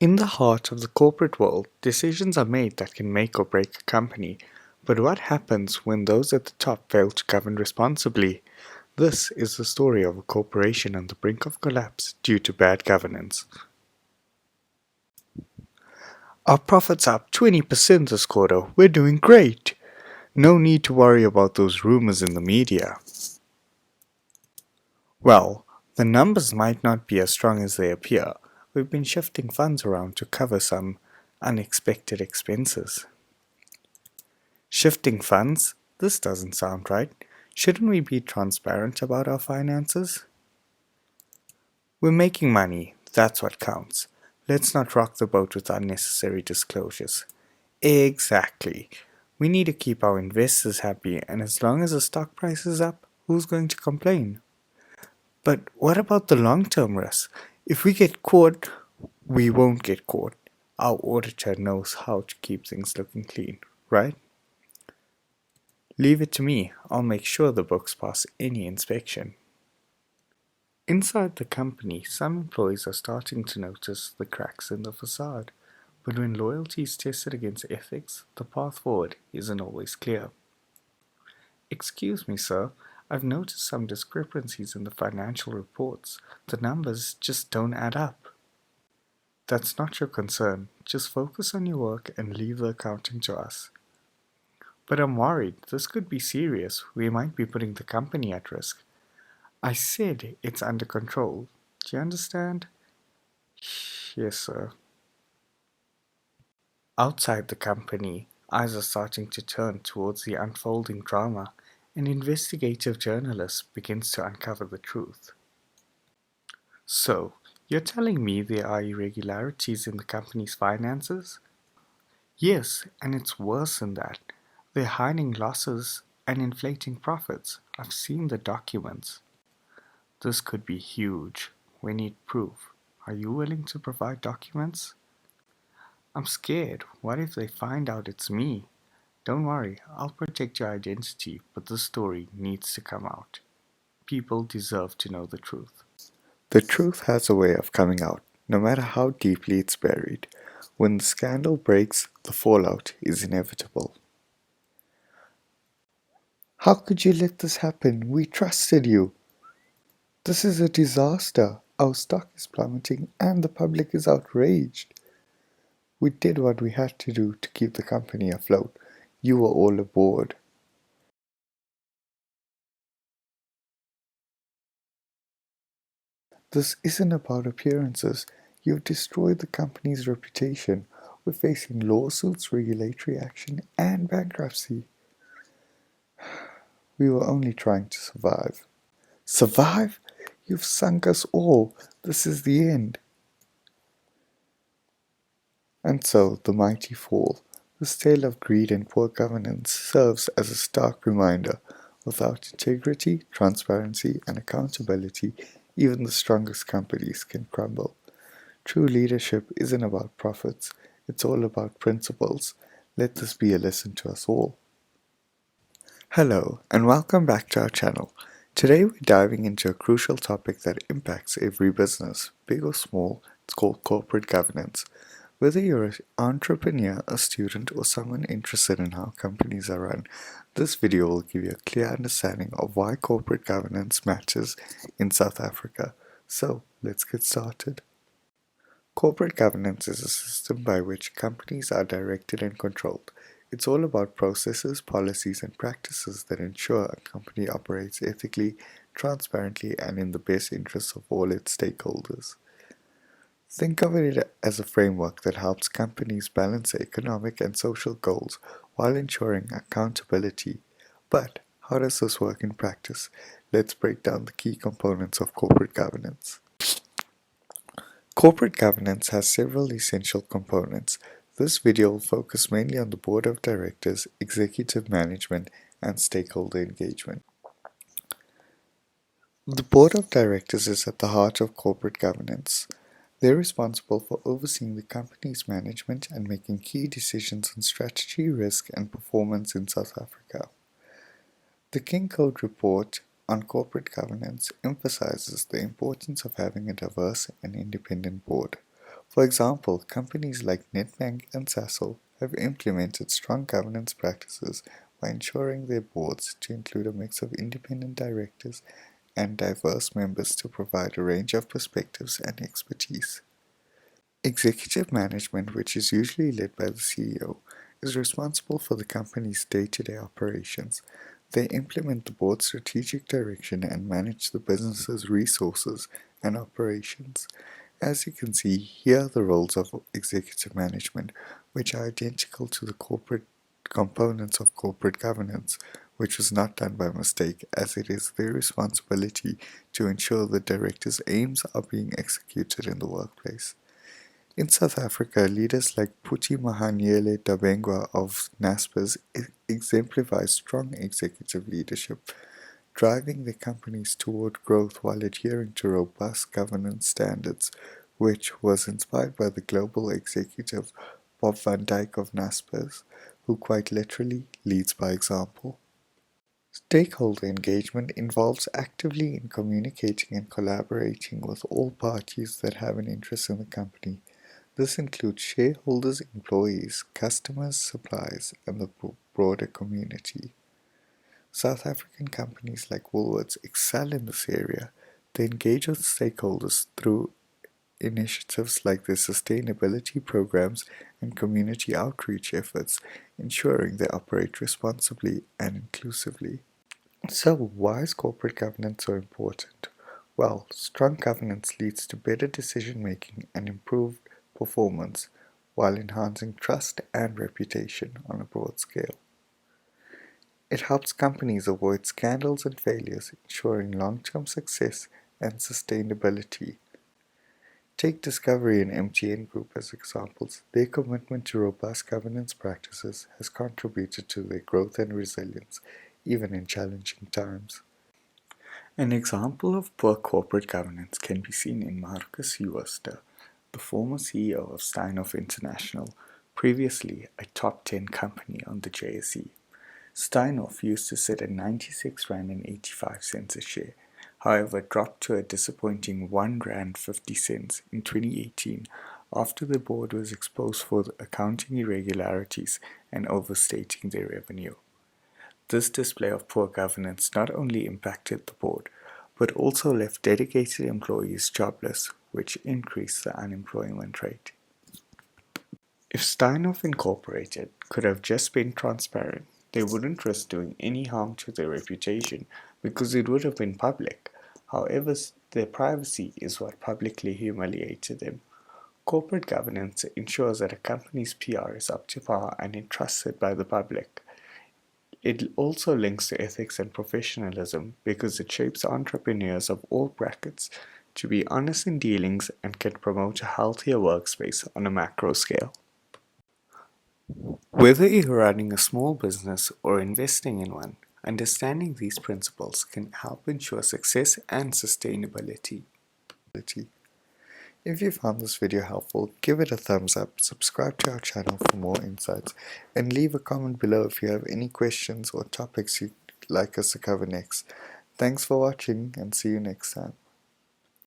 In the heart of the corporate world, decisions are made that can make or break a company. But what happens when those at the top fail to govern responsibly? This is the story of a corporation on the brink of collapse due to bad governance. Our profits are up 20% this quarter. We're doing great. No need to worry about those rumors in the media. Well, the numbers might not be as strong as they appear. We've been shifting funds around to cover some unexpected expenses. Shifting funds? This doesn't sound right. Shouldn't we be transparent about our finances? We're making money, that's what counts. Let's not rock the boat with unnecessary disclosures. Exactly. We need to keep our investors happy, and as long as the stock price is up, who's going to complain? But what about the long-term risk? If we get caught, we won't get caught. Our auditor knows how to keep things looking clean, right? Leave it to me. I'll make sure the books pass any inspection. Inside the company, some employees are starting to notice the cracks in the facade. But when loyalty is tested against ethics, the path forward isn't always clear. Excuse me, sir. I've noticed some discrepancies in the financial reports. The numbers just don't add up. That's not your concern. Just focus on your work and leave the accounting to us. But I'm worried. This could be serious. We might be putting the company at risk. I said it's under control. Do you understand? Yes, sir. Outside the company, eyes are starting to turn towards the unfolding drama. An investigative journalist begins to uncover the truth. So, you're telling me there are irregularities in the company's finances? Yes, and it's worse than that. They're hiding losses and inflating profits. I've seen the documents. This could be huge. We need proof. Are you willing to provide documents? I'm scared. What if they find out it's me? Don't worry, I'll protect your identity, but this story needs to come out. People deserve to know the truth. The truth has a way of coming out, no matter how deeply it's buried. When the scandal breaks, the fallout is inevitable. How could you let this happen? We trusted you. This is a disaster. Our stock is plummeting and the public is outraged. We did what we had to do to keep the company afloat. You were all aboard. This isn't about appearances. You've destroyed the company's reputation. We're facing lawsuits, regulatory action, and bankruptcy. We were only trying to survive. Survive? You've sunk us all. This is the end. And so the mighty fall. This tale of greed and poor governance serves as a stark reminder. Without integrity, transparency, and accountability, even the strongest companies can crumble. True leadership isn't about profits, it's all about principles. Let this be a lesson to us all. Hello, and welcome back to our channel. Today we're diving into a crucial topic that impacts every business, big or small. It's called corporate governance. Whether you're an entrepreneur, a student, or someone interested in how companies are run, this video will give you a clear understanding of why corporate governance matters in South Africa. So, let's get started. Corporate governance is a system by which companies are directed and controlled. It's all about processes, policies, and practices that ensure a company operates ethically, transparently, and in the best interests of all its stakeholders. Think of it as a framework that helps companies balance their economic and social goals while ensuring accountability. But how does this work in practice? Let's break down the key components of corporate governance. Corporate governance has several essential components. This video will focus mainly on the board of directors, executive management, and stakeholder engagement. The board of directors is at the heart of corporate governance. They're responsible for overseeing the company's management and making key decisions on strategy, risk, and performance in South Africa. The King Code report on corporate governance emphasizes the importance of having a diverse and independent board. For example, companies like Nedbank and Sasol have implemented strong governance practices by ensuring their boards to include a mix of independent directors and diverse members to provide a range of perspectives and expertise. Executive management, which is usually led by the CEO, is responsible for the company's day-to-day operations. They implement the board's strategic direction and manage the business's resources and operations. As you can see, here are the roles of executive management, which are identical to the corporate components of corporate governance, which was not done by mistake, as it is their responsibility to ensure the director's aims are being executed in the workplace. In South Africa, leaders like Phuthi Mahanyele Dabengwa of Naspers exemplify strong executive leadership, driving the companies toward growth while adhering to robust governance standards, which was inspired by the global executive Bob van Dijk of Naspers, who quite literally leads by example. Stakeholder engagement involves actively in communicating and collaborating with all parties that have an interest in the company. This includes shareholders, employees, customers, suppliers, and the broader community. South African companies like Woolworths excel in this area. They engage with stakeholders through initiatives like their sustainability programs and community outreach efforts, ensuring they operate responsibly and inclusively. So, why is corporate governance so important? Well, strong governance leads to better decision making and improved performance while enhancing trust and reputation on a broad scale. It helps companies avoid scandals and failures, ensuring long term success and sustainability. Take Discovery and MTN Group as examples. Their commitment to robust governance practices has contributed to their growth and resilience, even in challenging times. An example of poor corporate governance can be seen in Marcus Jooste, the former CEO of Steinhoff International, previously a top 10 company on the JSE. Steinhoff used to sit at 96 Rand and 85 cents a share, however dropped to a disappointing 1 Rand 50 cents in 2018 after the board was exposed for accounting irregularities and overstating their revenue. This display of poor governance not only impacted the board, but also left dedicated employees jobless, which increased the unemployment rate. If Steinhoff Incorporated could have just been transparent, they wouldn't risk doing any harm to their reputation because it would have been public. However, their privacy is what publicly humiliated them. Corporate governance ensures that a company's PR is up to par and entrusted by the public. It also links to ethics and professionalism because it shapes entrepreneurs of all brackets to be honest in dealings and can promote a healthier workspace on a macro scale. Whether you're running a small business or investing in one, understanding these principles can help ensure success and sustainability. If you found this video helpful, give it a thumbs up, subscribe to our channel for more insights, and leave a comment below if you have any questions or topics you'd like us to cover next. Thanks for watching and see you next time.